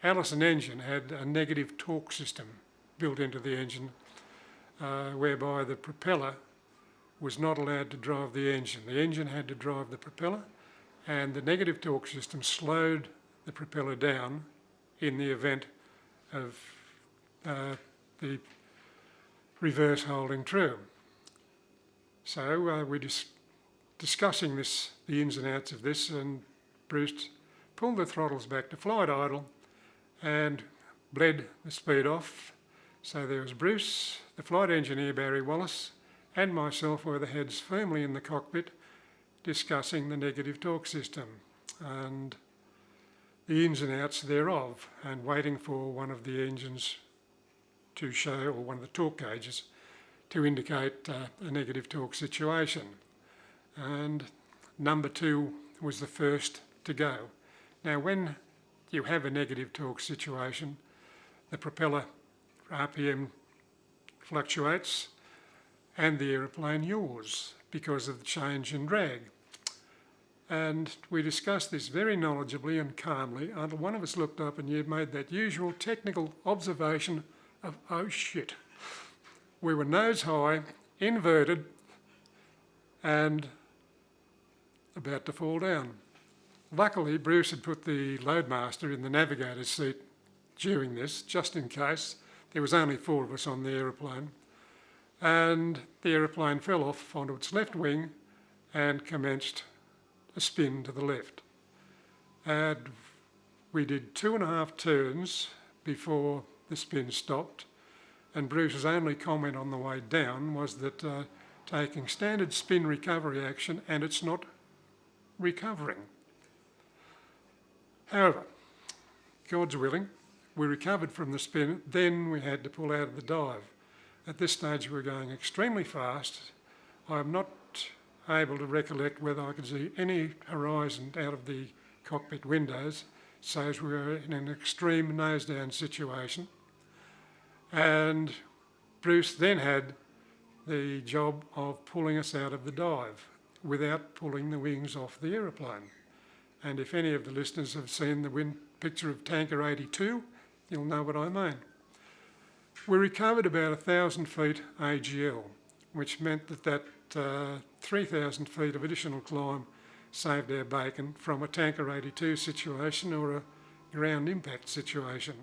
Allison engine had a negative torque system built into the engine, whereby the propeller was not allowed to drive the engine. The engine had to drive the propeller, and the negative torque system slowed the propeller down in the event of the reverse holding true. So we're discussing the ins and outs of this, and Bruce pulled the throttles back to flight idle and bled the speed off. So there was Bruce, the flight engineer Barry Wallace, and myself were the heads firmly in the cockpit discussing the negative torque system and the ins and outs thereof, and waiting for one of the engines to show, or one of the torque gauges, to indicate a negative torque situation. And number 2 was the first to go. Now, when you have a negative torque situation, the propeller RPM fluctuates and the aeroplane yaws because of the change in drag. And we discussed this very knowledgeably and calmly until one of us looked up and you made that usual technical observation of, oh shit. We were nose high, inverted, and about to fall down. Luckily, Bruce had put the loadmaster in the navigator's seat during this, just in case. There was only 4 of us on the aeroplane. And the aeroplane fell off onto its left wing and commenced a spin to the left. And we did 2.5 turns before the spin stopped, and Bruce's only comment on the way down was that taking standard spin recovery action and it's not recovering. However, God's willing, we recovered from the spin, then we had to pull out of the dive. At this stage we were going extremely fast. I'm not able to recollect whether I could see any horizon out of the cockpit windows, so we were in an extreme nose-down situation. And Bruce then had the job of pulling us out of the dive without pulling the wings off the aeroplane. And if any of the listeners have seen the picture of Tanker 82, you'll know what I mean. We recovered about 1,000 feet AGL, which meant that 3,000 feet of additional climb saved our bacon from a Tanker 82 situation or a ground impact situation.